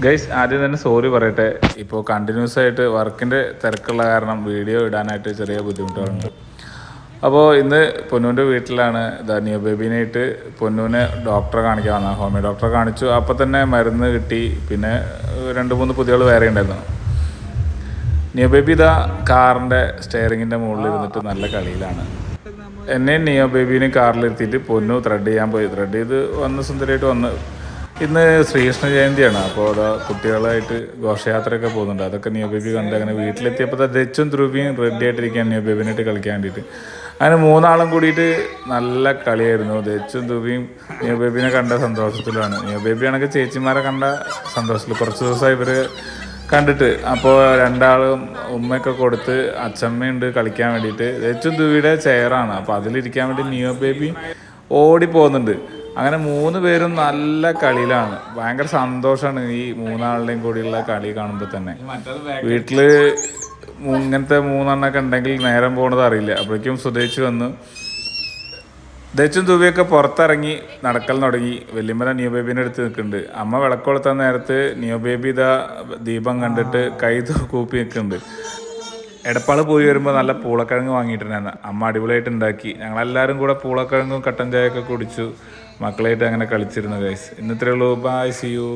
Guys ആദ്യം തന്നെ sorry പറയട്ടെ. ഇപ്പോൾ കണ്ടിന്യൂസ് ആയിട്ട് വർക്കിൻ്റെ തിരക്കുള്ള കാരണം വീഡിയോ ഇടാനായിട്ട് ചെറിയ ബുദ്ധിമുട്ടുകളുണ്ട്. അപ്പോൾ ഇന്ന് പൊന്നൂൻ്റെ വീട്ടിലാണ് നിയോ ബേബീനായിട്ട് പൊന്നൂനെ ഡോക്ടറെ കാണിക്കാൻ വന്നത്. ഹോമിയോ ഡോക്ടറെ കാണിച്ചു. അപ്പോൾ തന്നെ മരുന്ന് കിട്ടി. പിന്നെ 2-3 പുതിയകൾ വേറെ ഉണ്ടായിരുന്നു. നിയോ ബേബി കാറിൻ്റെ സ്റ്റെയറിങ്ങിൻ്റെ മുകളിൽ ഇരുന്നിട്ട് നല്ല കളിയിലാണ്. എന്നെയും നിയോ ബേബീനെയും കാറിലിരുത്തിയിട്ട് പൊന്നു ത്രെഡ് ചെയ്യാൻ പോയി. ത്രെഡ് ചെയ്ത് വന്ന് സുന്ദരമായിട്ട് വന്ന്. ഇന്ന് ശ്രീകൃഷ്ണ ജയന്തിയാണ്. അപ്പോൾ അതാ കുട്ടികളായിട്ട് ഘോഷയാത്രയൊക്കെ പോകുന്നുണ്ട്. അതൊക്കെ നിയോ ബേബി കണ്ട് അങ്ങനെ വീട്ടിലെത്തിയപ്പോൾ ദച്ചും ധ്രുവിയും റെഡി ആയിട്ടിരിക്കുകയാണ് നിയോ ബേബിനായിട്ട് കളിക്കാൻ വേണ്ടിയിട്ട്. അങ്ങനെ 3 ആളും കൂടിയിട്ട് നല്ല കളിയായിരുന്നു. ദച്ചും ധ്രുവിയും നിയോ ബേബിനെ കണ്ട സന്തോഷത്തിലാണ്. നിയോ ബേബിയാണെങ്കിൽ ചേച്ചിമാരെ കണ്ട സന്തോഷത്തിൽ. കുറച്ച് ദിവസമായി ഇവർ കണ്ടിട്ട്. അപ്പോൾ 2 ആളും ഉമ്മയൊക്കെ കൊടുത്ത് അച്ഛമ്മയുണ്ട് കളിക്കാൻ വേണ്ടിയിട്ട്. ദച്ചും ധ്രുവിയുടെ ചെയറാണ്. അപ്പോൾ അതിലിരിക്കാൻ വേണ്ടി നിയോ ബേബി ഓടിപ്പോകുന്നുണ്ട്. അങ്ങനെ 3 പേരും നല്ല കളിയിലാണ്. ഭയങ്കര സന്തോഷമാണ് ഈ 3 ആളുടെയും കൂടിയുള്ള കളി കാണുമ്പോൾ തന്നെ. വീട്ടിൽ ഇങ്ങനത്തെ 3 എണ്ണമൊക്കെ ഉണ്ടെങ്കിൽ നേരം പോണത് അറിയില്ല. അപ്പോഴേക്കും സുധേച്ച് വന്നു. ദച്ചും ധ്രുവിയൊക്കെ പുറത്തിറങ്ങി നടക്കൽ തുടങ്ങി. വല്യമ്മ നിയോ ബേബീൻ്റെ അടുത്ത് നിൽക്കുന്നുണ്ട്. അമ്മ വിളക്കൊളുത്താൻ നേരത്ത് നിയോ ബേബി ദീപം കണ്ടിട്ട് കൈ കൂപ്പി നിൽക്കുന്നുണ്ട്. എടപ്പാൾ പോയി വരുമ്പോൾ നല്ല പൂളക്കിഴങ്ങ് വാങ്ങിയിട്ടുണ്ടായിരുന്നു. അമ്മ അടിപൊളിയായിട്ട് ഉണ്ടാക്കി. ഞങ്ങളെല്ലാവരും കൂടെ പൂളക്കിഴങ്ങും കട്ടൻ ചായയൊക്കെ കുടിച്ചു. മക്കളായിട്ട് അങ്ങനെ കളിച്ചിരുന്നു ഗൈസ്. ഇന്നത്രേ ഉള്ളൂ. Bye, see U.